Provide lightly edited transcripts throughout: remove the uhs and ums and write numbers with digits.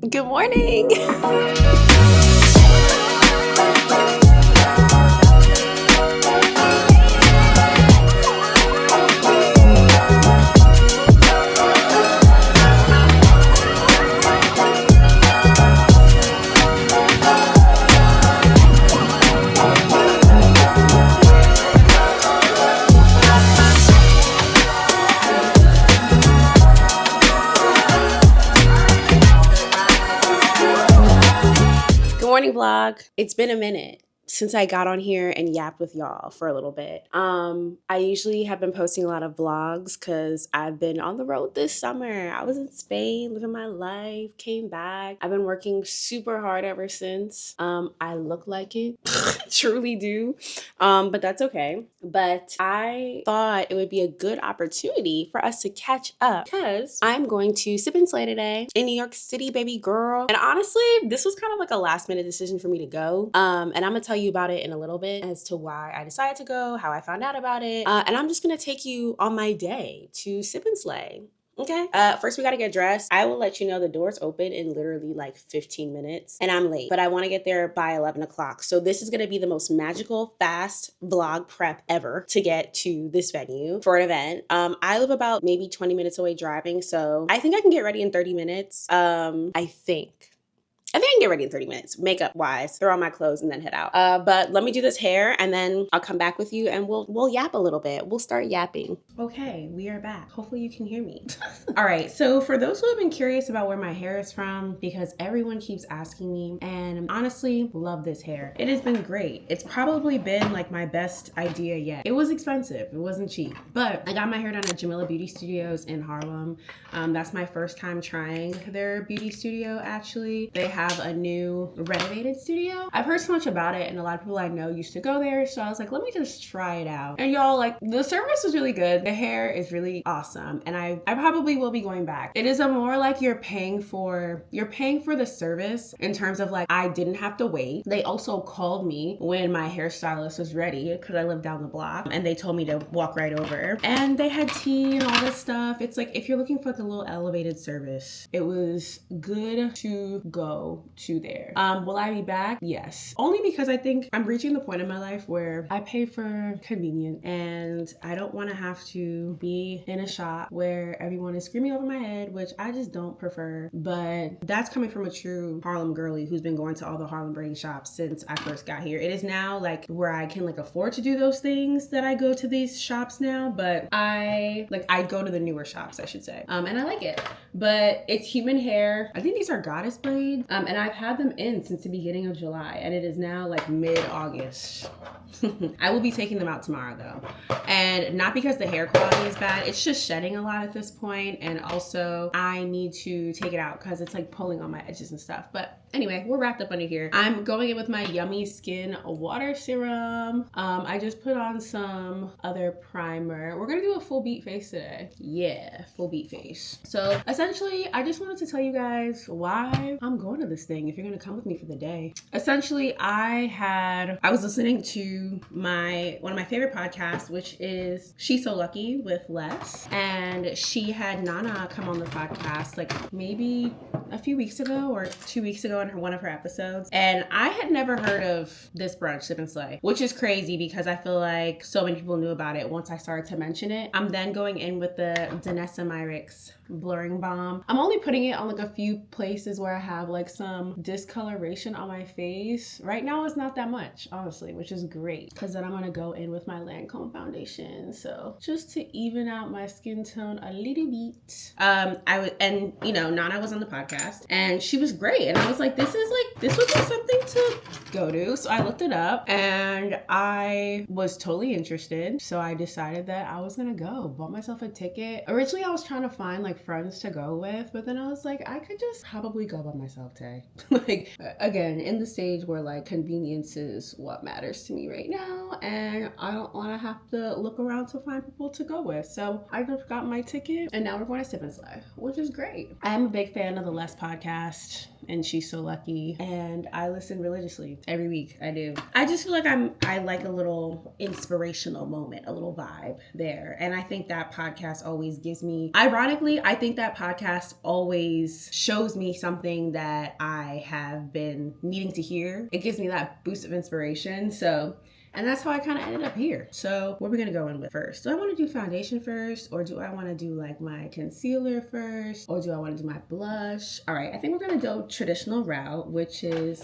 Good morning. Good morning, vlog. It's been a minute since I got on here and yapped with y'all for a little bit. I usually have been posting a lot of vlogs because I've been on the road this summer. I was in Spain living my life, came back. I've been working super hard ever since. I look like it, truly do, but that's okay. But I thought it would be a good opportunity for us to catch up because I'm going to Sip N Slay today in New York City, baby girl. And honestly, this was kind of like a last minute decision for me to go. And I'm gonna tell you about it in a little bit as to why I decided to go, how I found out about it. And I'm just gonna take you on my day to Sip N Slay. Okay. First we gotta get dressed. I will let you know the doors open in literally like 15 minutes and I'm late, but I wanna get there by 11 o'clock. So this is gonna be the most magical, fast vlog prep ever to get to this venue for an event. I live about maybe 20 minutes away driving, so I think I can get ready in 30 minutes. I think I can get ready in 30 minutes, makeup wise, throw on my clothes and then head out. But let me do this hair and then I'll come back with you and we'll yap a little bit. We'll start yapping. Okay, we are back. Hopefully you can hear me. All right, so for those who have been curious about where my hair is from, because everyone keeps asking me, and honestly, love this hair. It has been great. It's probably been like my best idea yet. It was expensive, it wasn't cheap, but I got my hair done at Jamila Beauty Studios in Harlem. That's my first time trying their beauty studio actually. They have a new renovated studio. I've heard so much about it and a lot of people I know used to go there, so I was like, let me just try it out. And y'all, like, the service was really good. The hair is really awesome and I probably will be going back. It is a more like you're paying for the service in terms of like I didn't have to wait. They also called me when my hairstylist was ready because I live down the block and they told me to walk right over and they had tea and all this stuff. It's like if you're looking for like a little elevated service, it was good to go to there. Will I be back? Yes. Only because I think I'm reaching the point in my life where I pay for convenience and I don't want to have to be in a shop where everyone is screaming over my head, which I just don't prefer. But that's coming from a true Harlem girly who's been going to all the Harlem brain shops since I first got here. It is now like where I can like afford to do those things that I go to these shops now, but I go to the newer shops, I should say. And I like it. But it's human hair. I think these are goddess braids. And I've had them in since the beginning of July and it is now like mid-August. I will be taking them out tomorrow though. And not because the hair quality is bad, it's just shedding a lot at this point. And also I need to take it out because it's like pulling on my edges and stuff. But anyway, we're wrapped up under here. I'm going in with my Yummy Skin water serum. I just put on some other primer. We're gonna do a full beat face today. Yeah, full beat face. So essentially, I just wanted to tell you guys why I'm going to this thing if you're gonna come with me for the day. Essentially, I was listening to one of my favorite podcasts, which is She's So Lucky with Les. And she had Nana come on the podcast like maybe a few weeks ago or 2 weeks ago in one of her episodes. And I had never heard of this brunch, Sip N Slay, which is crazy because I feel like so many people knew about it once I started to mention it. I'm then going in with the Danessa Myricks blurring balm. I'm only putting it on like a few places where I have like some discoloration on my face. Right now it's not that much, honestly, which is great because then I'm gonna go in with my Lancome foundation. So just to even out my skin tone a little bit. Nana was on the podcast and she was great. And I was like, this would be something to go to. So I looked it up and I was totally interested. So I decided that I was gonna go, bought myself a ticket. Originally I was trying to find like friends to go with, but then I was like, I could just probably go by myself today. Like, again, in the stage where like convenience is what matters to me right now, and I don't want to have to look around to find people to go with. So I just got my ticket and now we're going to Sip N Slay, which is great. I am a big fan of the Les podcast and She's So so lucky. And I listen religiously every week. I do. I just feel like I like a little inspirational moment, a little vibe there. And I think that podcast always gives me, ironically, I think that podcast always shows me something that I have been needing to hear. It gives me that boost of inspiration. So, and that's how I kind of ended up here. So what are we going to go in with first? Do I want to do foundation first? Or do I want to do like my concealer first? Or do I want to do my blush? All right, I think we're going to go traditional route, which is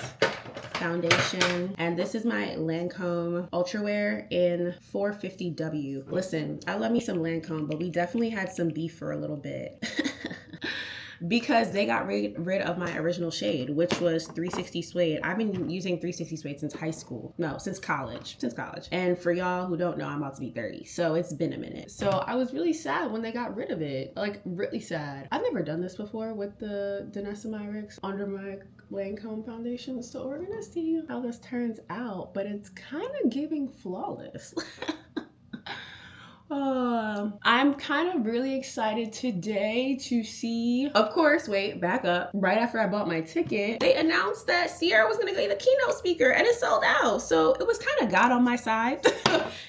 foundation. And this is my Lancome Ultra Wear in 450W. Listen, I love me some Lancome, but we definitely had some beef for a little bit. Because they got rid of my original shade, which was 360 Suede. I've been using 360 Suede since high school. No, since college. And for y'all who don't know, I'm about to be 30. So it's been a minute. So I was really sad when they got rid of it. Like, really sad. I've never done this before with the Denesamyrix under my Lancome foundation. So we're gonna see how this turns out. But it's kind of giving flawless. I'm kind of really excited today to see, of course, wait, back up. Right after I bought my ticket, they announced that Sierra was going to be the keynote speaker and it sold out. So it was kind of God on my side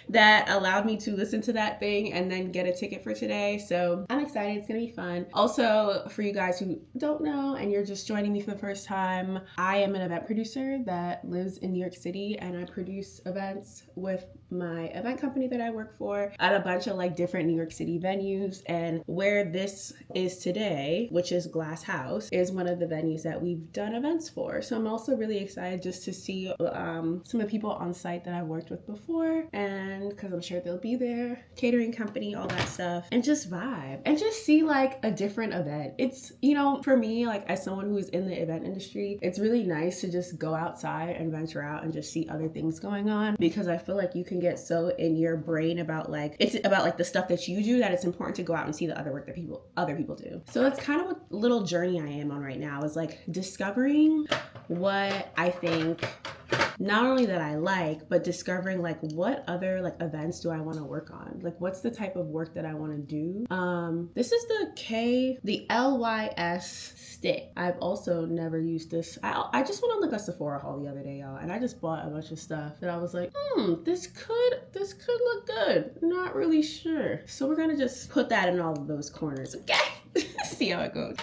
that allowed me to listen to that thing and then get a ticket for today. So I'm excited. It's going to be fun. Also, for you guys who don't know and you're just joining me for the first time, I am an event producer that lives in New York City, and I produce events with my event company that I work for at a bunch of like different New York City venues. And where this is today, which is Glasshouse, is one of the venues that we've done events for. So I'm also really excited just to see some of the people on site that I've worked with before, and because I'm sure they'll be there, catering company, all that stuff, and just vibe and just see like a different event. It's, you know, for me, like as someone who's in the event industry, it's really nice to just go outside and venture out and just see other things going on, because I feel like you can get so in your brain about like, it's about like the stuff that you do, that it's important to go out and see the other work that other people do. So that's kind of what little journey I am on right now, is like discovering what I think, not only that I like, but discovering like what other like events do I want to work on? Like what's the type of work that I want to do? This is the LYS stick. I've also never used this. I just went on like a Sephora haul the other day, y'all, and I just bought a bunch of stuff that I was like, this could look good. Not really sure. So we're gonna just put that in all of those corners, okay? See how it goes.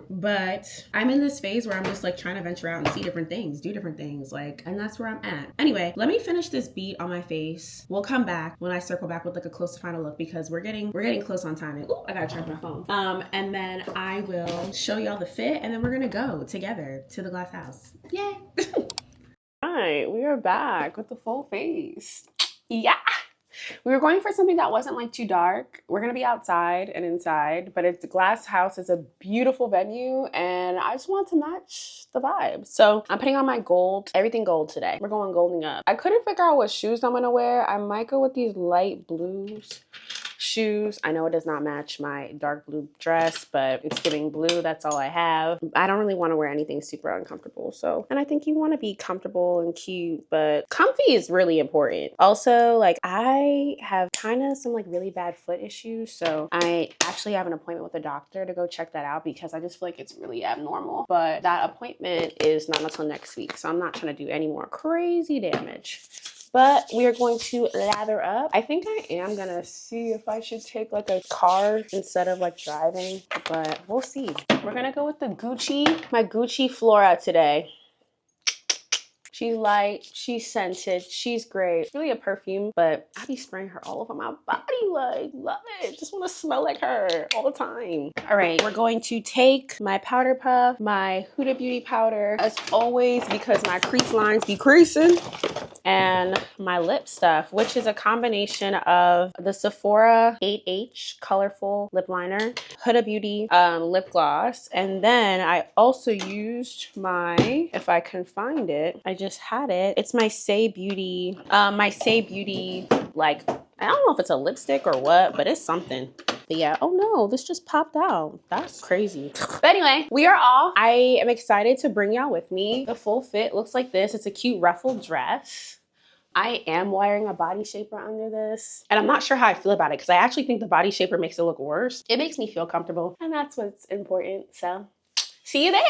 But I'm in this phase where I'm just like trying to venture out and see different things, do different things, like, and that's where I'm at. Anyway, let me finish this beat on my face. We'll come back when I circle back with like a close to final look, because we're getting close on timing. Oh, I gotta charge my phone. And then I will show y'all the fit, and then we're gonna go together to the Glasshouse. Yay! All right, we are back with the full face. Yeah. We were going for something that wasn't like too dark. We're gonna be outside and inside, but it's Glasshouse is a beautiful venue, and I just want to match the vibe. So I'm putting on my gold, everything gold today. We're going golding up. I couldn't figure out what shoes I'm gonna wear. I might go with these light blues shoes. I know it does not match my dark blue dress, but it's giving blue. That's all I have. I don't really want to wear anything super uncomfortable. So, and I think you want to be comfortable and cute, but comfy is really important. Also, like I have kind of some like really bad foot issues. So I actually have an appointment with a doctor to go check that out, because I just feel like it's really abnormal. But that appointment is not until next week. So I'm not trying to do any more crazy damage. But we are going to lather up. I think I am gonna see if I should take like a car instead of like driving, but we'll see. We're gonna go with the my Gucci Flora today. She's light, she's scented, she's great. It's really a perfume, but I be spraying her all over my body, like, love it. Just wanna smell like her all the time. All right, we're going to take my powder puff, my Huda Beauty powder, as always, because my crease lines be creasing, and my lip stuff, which is a combination of the Sephora 8H colorful lip liner, Huda Beauty lip gloss, and then I also used my, if I can find it, I just had it. It's my Say Beauty, like, I don't know if it's a lipstick or what, but it's something. But yeah, oh no, this just popped out. That's crazy. But anyway, we are off. I am excited to bring y'all with me. The full fit looks like this. It's a cute ruffled dress. I am wearing a body shaper under this, and I'm not sure how I feel about it, because I actually think the body shaper makes it look worse. It makes me feel comfortable, and that's what's important. So See you there.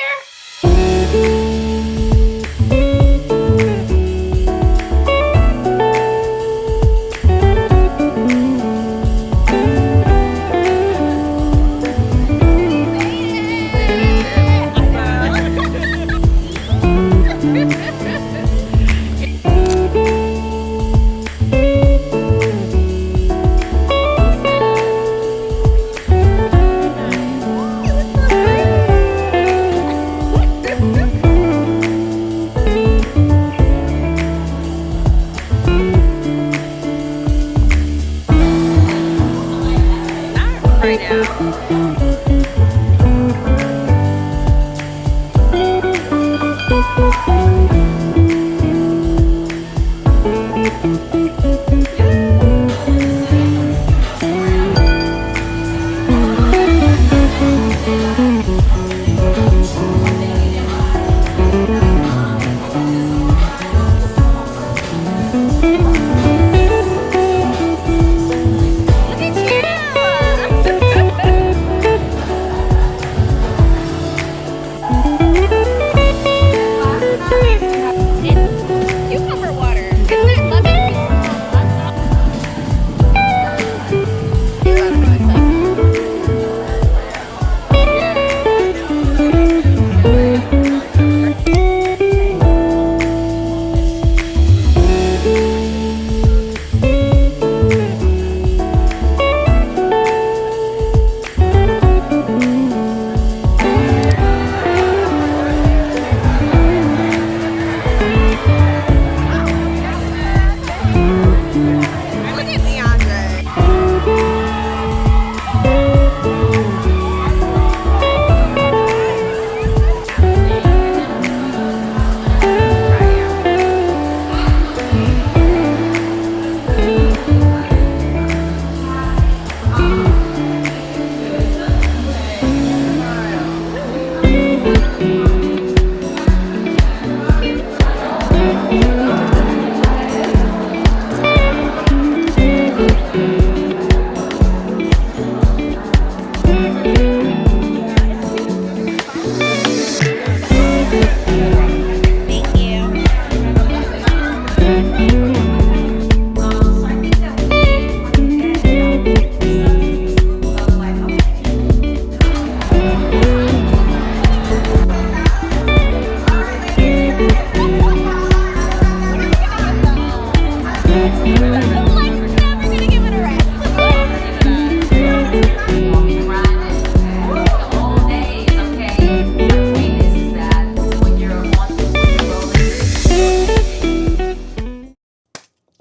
Right now.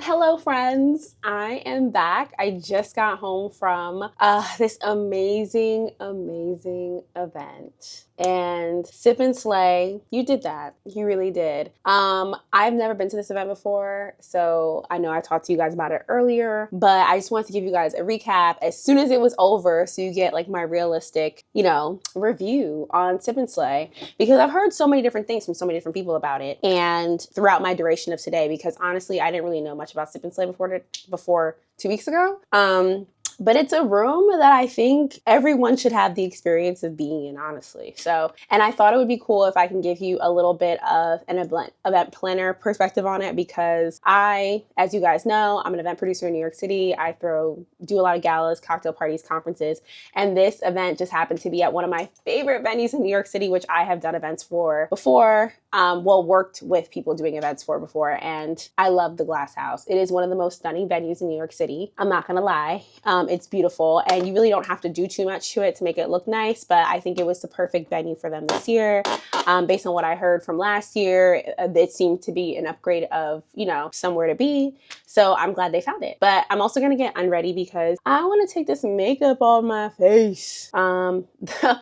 Hello, friends. I am back. I just got home from this amazing event. And Sip N Slay, you did that. You really did. I've never been to this event before, so I know I talked to you guys about it earlier, but I just wanted to give you guys a recap as soon as it was over so you get like my realistic, review on Sip N Slay, because I've heard so many different things from so many different people about it and throughout my duration of today, because honestly, I didn't really know much about Sip N Slay before 2 weeks ago. But it's a room that I think everyone should have the experience of being in, honestly. So, and I thought it would be cool if I can give you a little bit of an event planner perspective on it, because as you guys know, I'm an event producer in New York City. I do a lot of galas, cocktail parties, conferences, and this event just happened to be at one of my favorite venues in New York City, which I have done events for before. Worked with people doing events for before, and I love the Glasshouse. It is one of the most stunning venues in New York City. I'm not gonna lie. It's beautiful, and you really don't have to do too much to it to make it look nice, but I think it was the perfect venue for them this year. Based on what I heard from last year, it seemed to be an upgrade of, somewhere to be. So I'm glad they found it. But I'm also gonna get unready because I wanna take this makeup off my face.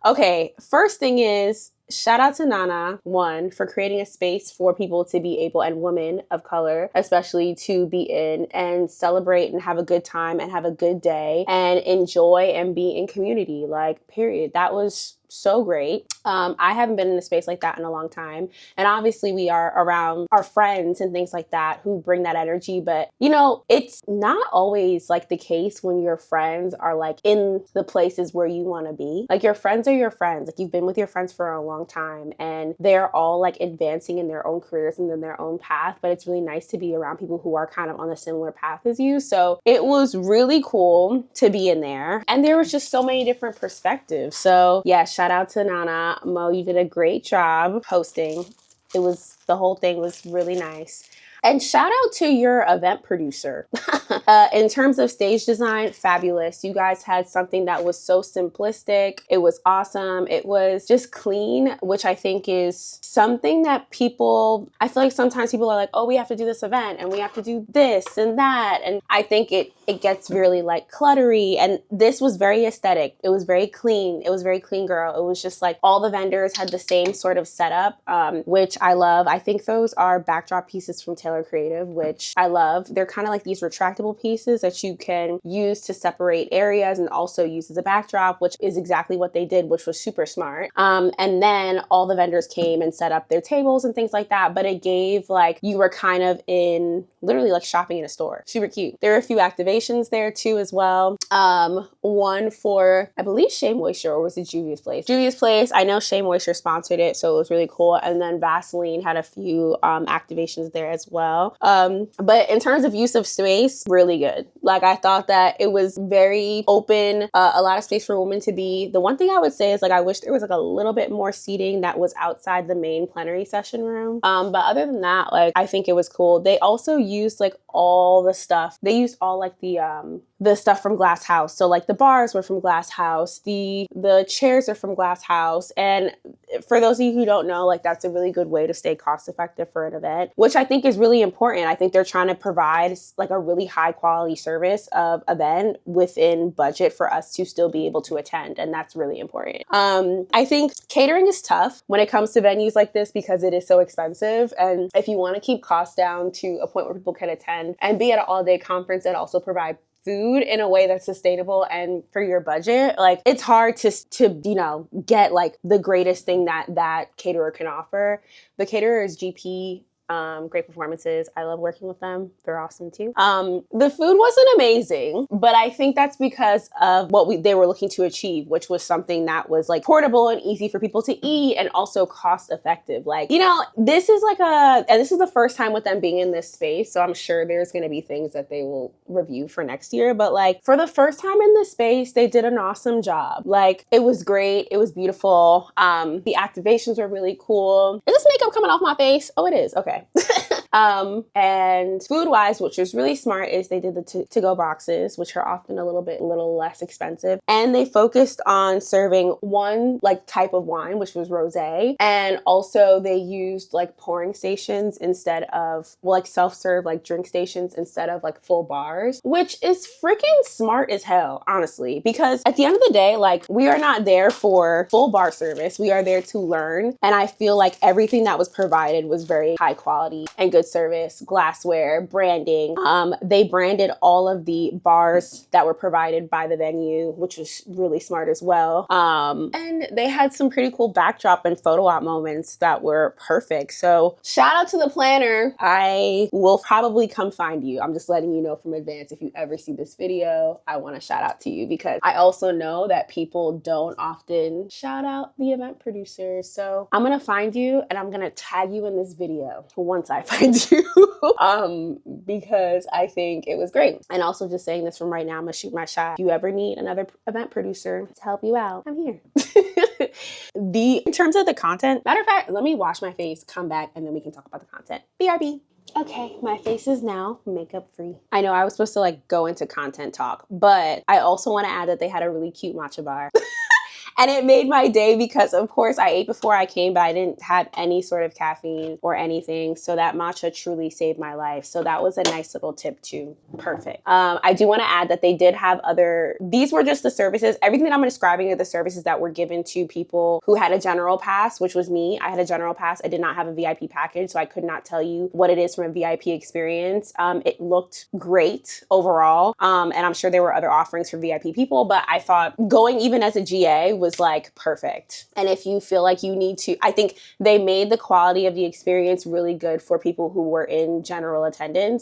Okay, first thing is, shout out to Nana, one, for creating a space for people to be able, and women of color especially, to be in and celebrate and have a good time and have a good day and enjoy and be in community, like, period. That was so great. I haven't been in a space like that in a long time. And obviously we are around our friends and things like that who bring that energy. But, you know, it's not always like the case when your friends are like in the places where you want to be. Like your friends are your friends. Like you've been with your friends for a long time and they're all like advancing in their own careers and in their own path. But it's really nice to be around people who are kind of on a similar path as you. So it was really cool to be in there. And there was just so many different perspectives. So yeah, shout out to Nana. Mo, you did a great job hosting. The whole thing was really nice. And shout out to your event producer. In terms of stage design, fabulous. You guys had something that was so simplistic. It was awesome. It was just clean, which I think is something that I feel like sometimes people are like, oh, we have to do this event and we have to do this and that. And I think it gets really like cluttery. And this was very aesthetic. It was very clean. It was very clean, girl. It was just like all the vendors had the same sort of setup, which I love. I think those are backdrop pieces from Taylor Creative, which I love. They're kind of like these retractable pieces that you can use to separate areas and also use as a backdrop, which is exactly what they did, which was super smart. And then all the vendors came and set up their tables and things like that. But it gave like you were kind of in literally like shopping in a store. Super cute. There were a few activations there too as well. One for, I believe, Shea Moisture, or was it Juvia's Place? Juvia's Place. I know Shea Moisture sponsored it, so it was really cool. And then Vaseline had a few activations there as well. But in terms of use of space, really good. Like I thought that it was very open, a lot of space for women to be. The one thing I would say is like I wish there was like a little bit more seating that was outside the main plenary session room. But other than that, like I think it was cool. They also used like all the stuff. They used all like the stuff from Glasshouse. So like the bars were from Glasshouse, the chairs are from Glasshouse. And for those of you who don't know, like that's a really good way to stay cost effective for an event, which I think is really important. I think they're trying to provide like a really high quality service of event within budget for us to still be able to attend. And that's really important. I think catering is tough when it comes to venues like this because it is so expensive. And if you want to keep costs down to a point where people can attend and be at an all-day conference and also provide food in a way that's sustainable and for your budget, like it's hard to you know, get like the greatest thing that caterer can offer. The caterer is GP. Great performances. I love working with them. They're awesome too. The food wasn't amazing, but I think that's because of what they were looking to achieve, which was something that was like portable and easy for people to eat and also cost effective. Like, you know, this is the first time with them being in this space. So I'm sure there's going to be things that they will review for next year. But like for the first time in this space, they did an awesome job. Like it was great. It was beautiful. The activations were really cool. Is this makeup coming off my face? Oh, it is. Okay. And food wise, which was really smart, is they did the to-go boxes, which are often a little less expensive. And they focused on serving one like type of wine, which was rosé. And also they used like pouring stations instead of like self-serve like drink stations instead of like full bars, which is freaking smart as hell, honestly, because at the end of the day, like we are not there for full bar service. We are there to learn. And I feel like everything that was provided was very high quality and good service, glassware, branding. They branded all of the bars that were provided by the venue, which was really smart as well. And they had some pretty cool backdrop and photo op moments that were perfect. So shout out to the planner. I will probably come find you. I'm just letting you know from advance. If you ever see this video, I want to shout out to you because I also know that people don't often shout out the event producers. So I'm going to find you and I'm going to tag you in this video once I find you, because I think it was great. And also just saying this from right now, I'm gonna shoot my shot. If you ever need another event producer to help you out, I'm here. In terms of the content, matter of fact, let me wash my face, come back, and then we can talk about the content. BRB. Okay, my face is now makeup free. I know I was supposed to like go into content talk, but I also want to add that they had a really cute matcha bar. And it made my day because, of course, I ate before I came, but I didn't have any sort of caffeine or anything. So that matcha truly saved my life. So that was a nice little tip too. Perfect. I do want to add that they did have these were just the services. Everything that I'm describing are the services that were given to people who had a general pass, which was me. I had a general pass. I did not have a VIP package, so I could not tell you what it is from a VIP experience. It looked great overall. And I'm sure there were other offerings for VIP people, but I thought going even as a GA was was like perfect. And if you feel like you need to, I think they made the quality of the experience really good for people who were in general attendance.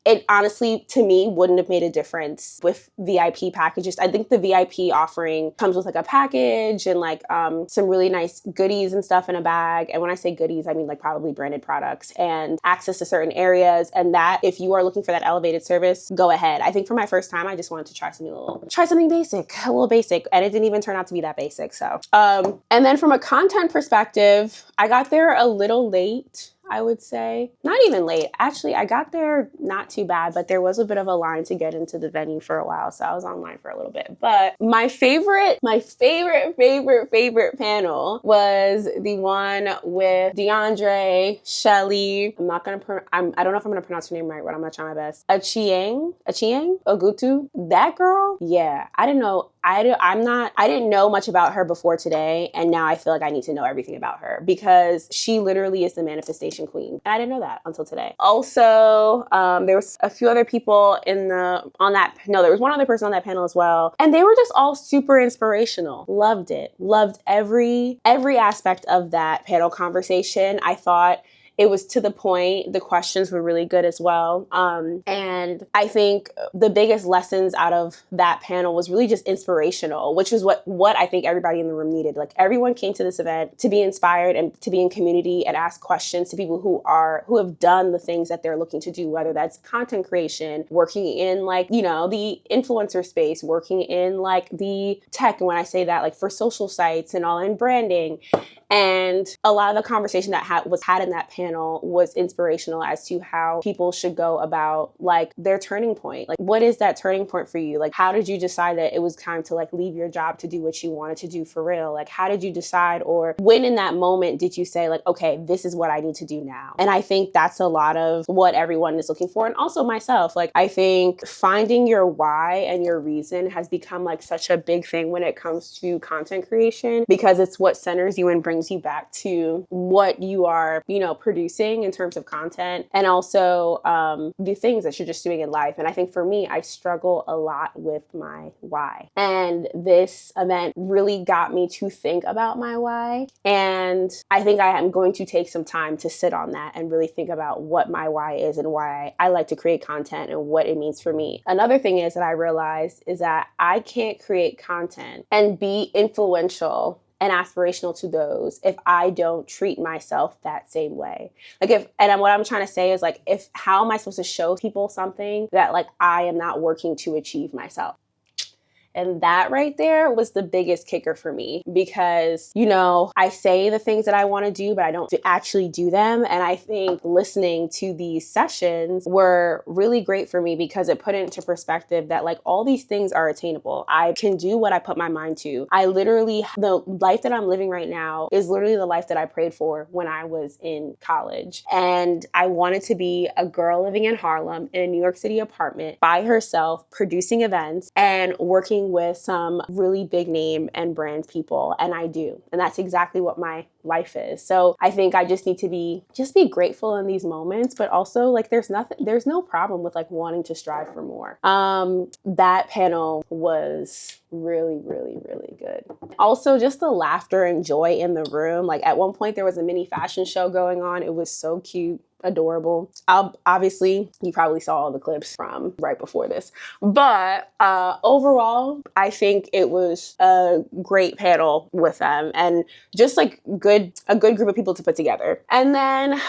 It honestly, to me, wouldn't have made a difference with VIP packages. I think the VIP offering comes with like a package and like some really nice goodies and stuff in a bag. And when I say goodies, I mean like probably branded products and access to certain areas. And that, if you are looking for that elevated service, go ahead. I think for my first time, I just wanted to try something basic, a little basic, and it didn't even turn out to be that basic. So, and then from a content perspective, I got there a little late. I would say not even late. Actually, I got there not too bad, but there was a bit of a line to get into the venue for a while. So I was online for a little bit. But my favorite panel was the one with DeAndre, Shelly. I don't know if I'm gonna pronounce her name right, but I'm gonna try my best. Achieng, Ogutu. That girl, yeah. I didn't know. I didn't know much about her before today, and now I feel like I need to know everything about her because she literally is the manifestation queen. And I didn't know that until today. Also, there was a few other people there was one other person on that panel as well, and they were just all super inspirational. Loved it. Loved every aspect of that panel conversation. I thought it was to the point. The questions were really good as well. And I think the biggest lessons out of that panel was really just inspirational, which is what I think everybody in the room needed. Like everyone came to this event to be inspired and to be in community and ask questions to people who have done the things that they're looking to do, whether that's content creation, working in like, the influencer space, working in like the tech. And when I say that, like for social sites and all in branding. And a lot of the conversation that was had in that panel was inspirational as to how people should go about like their turning point. Like, what is that turning point for you? Like, how did you decide that it was time to like leave your job to do what you wanted to do for real? Like, how did you decide, or when in that moment did you say like, okay, this is what I need to do now? And I think that's a lot of what everyone is looking for. And also myself, like, I think finding your why and your reason has become like such a big thing when it comes to content creation, because it's what centers you and brings you back to what you are, producing in terms of content, and also the things that you're just doing in life. And I think for me, I struggle a lot with my why. And this event really got me to think about my why. And I think I am going to take some time to sit on that and really think about what my why is and why I like to create content and what it means for me. Another thing is that I realized is that I can't create content and be influential and aspirational to those if I don't treat myself that same way. What I'm trying to say is like, how am I supposed to show people something that like I am not working to achieve myself? And that right there was the biggest kicker for me because, I say the things that I want to do, but I don't actually do them. And I think listening to these sessions were really great for me because it put it into perspective that like all these things are attainable. I can do what I put my mind to. The life that I'm living right now is literally the life that I prayed for when I was in college. And I wanted to be a girl living in Harlem in a New York City apartment by herself, producing events and working with some really big name and brand people. And I do. And that's exactly what my life is. So I think I just need to be grateful in these moments, but also like there's no problem with like wanting to strive for more. That panel was really, really, really good. Also just the laughter and joy in the room. Like at one point there was a mini fashion show going on. It was so cute. Adorable. Obviously, you probably saw all the clips from right before this. But overall, I think it was a great panel with them and just like a good group of people to put together. And then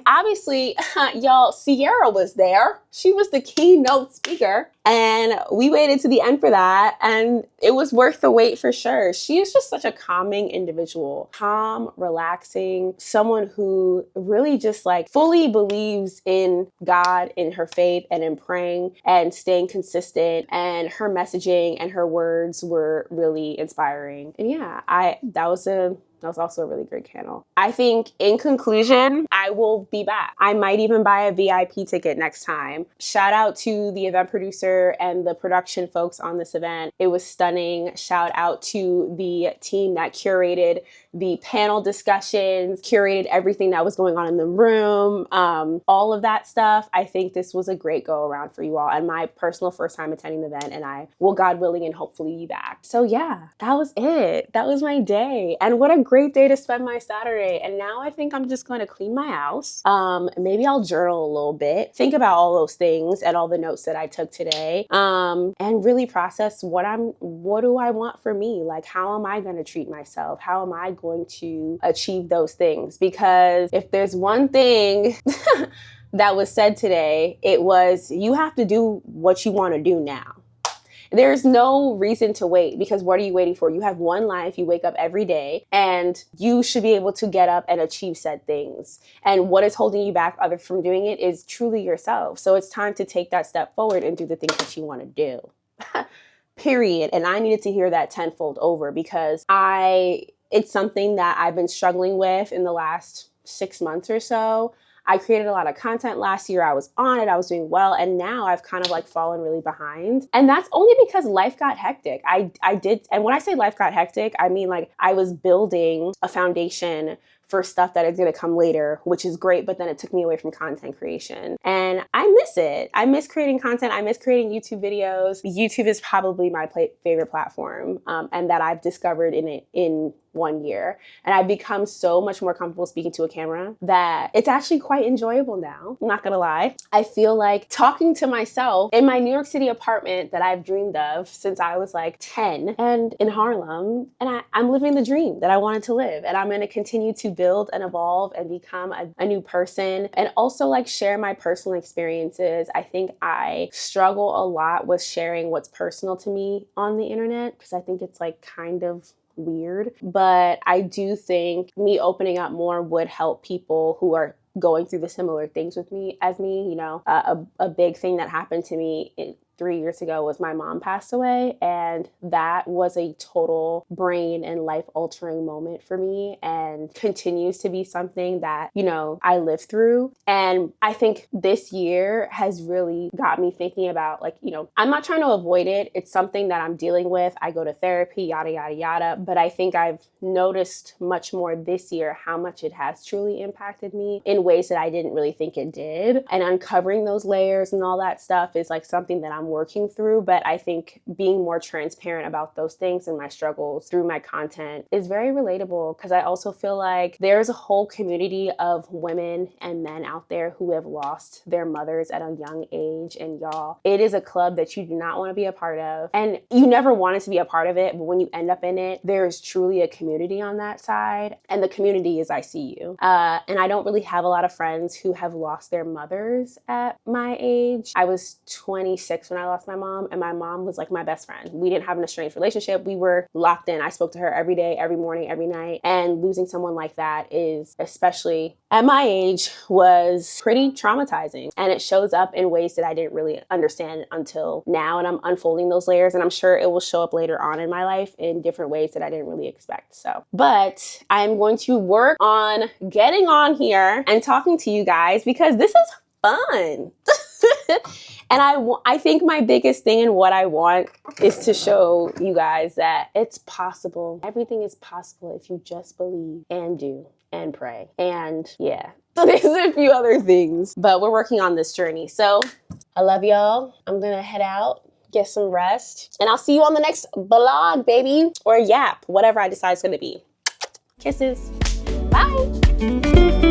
obviously, y'all, Sierra was there. She was the keynote speaker. And we waited to the end for that. And it was worth the wait for sure. She is just such a calming individual. Calm, relaxing, someone who really just like fully believes in God, in her faith, and in praying and staying consistent. And her messaging and her words were really inspiring. And yeah, that was also a really great panel. I think in conclusion, I I will be back. I might even buy a VIP ticket next time. Shout out to the event producer and the production folks on this event. It was stunning. Shout out to the team that curated the panel discussions, curated everything that was going on in the room, all of that stuff. I think this was a great go around for you all and my personal first time attending the event, and I will, God willing, and hopefully be back. So yeah, that was it. That was my day. And what a great day to spend my Saturday. And now I think I'm just going to clean my house. Maybe I'll journal a little bit, think about all those things and all the notes that I took today, and really process what do I want for me? Like, how am I going to treat myself? How am I going to achieve those things? Because if there's one thing that was said today, it was, you have to do what you want to do now. There's no reason to wait, because what are you waiting for? You have one life. You wake up every day and you should be able to get up and achieve said things. And what is holding you back other from doing it is truly yourself. So it's time to take that step forward and do the things that you want to do. Period. And I needed to hear that tenfold over, because it's something that I've been struggling with in the last 6 months or so. I created a lot of content last year. I was on it. I was doing well. And now I've kind of like fallen really behind. And that's only because life got hectic. I did. And when I say life got hectic, I mean like I was building a foundation for stuff that is going to come later, which is great. But then it took me away from content creation. And I miss it. I miss creating content. I miss creating YouTube videos. YouTube is probably my favorite platform, and that I've discovered in 1 year. And I've become so much more comfortable speaking to a camera that it's actually quite enjoyable now. I'm not gonna lie. I feel like talking to myself in my New York City apartment that I've dreamed of since I was like 10 and in Harlem. And I'm living the dream that I wanted to live. And I'm gonna continue to build and evolve and become a new person, and also like share my personal experiences. I think I struggle a lot with sharing what's personal to me on the internet, because I think it's like kind of weird. But I do think me opening up more would help people who are going through the similar things with me as me. You know, a big thing that happened to me 3 years ago was my mom passed away, and that was a total brain and life altering moment for me, and continues to be something that, you know, I live through. And I think this year has really got me thinking about, like, you know, I'm not trying to avoid it. It's something that I'm dealing with. I go to therapy, yada, yada, yada. But I think I've noticed much more this year how much it has truly impacted me in ways that I didn't really think it did. And uncovering those layers and all that stuff is like something that I'm working through. But I think being more transparent about those things and my struggles through my content is very relatable, because I also feel like there's a whole community of women and men out there who have lost their mothers at a young age. And y'all, it is a club that you do not want to be a part of, and you never wanted to be a part of it. But when you end up in it, there is truly a community on that side, and the community is ICU. And I don't really have a lot of friends who have lost their mothers at my age. I was 26 when I lost my mom, and my mom was like my best friend. We didn't have an estranged relationship. We were locked in. I spoke to her every day, every morning, every night. And losing someone like that is, especially at my age, was pretty traumatizing. And it shows up in ways that I didn't really understand until now. And I'm unfolding those layers, and I'm sure it will show up later on in my life in different ways that I didn't really expect. So, but I'm going to work on getting on here and talking to you guys, because this is fun. And I think my biggest thing and what I want is to show you guys that it's possible. Everything is possible if you just believe and do and pray. And yeah, so there's a few other things, but we're working on this journey. So I love y'all. I'm gonna head out, get some rest, and I'll see you on the next vlog, baby, or yap, whatever I decide it's gonna be. Kisses. Bye.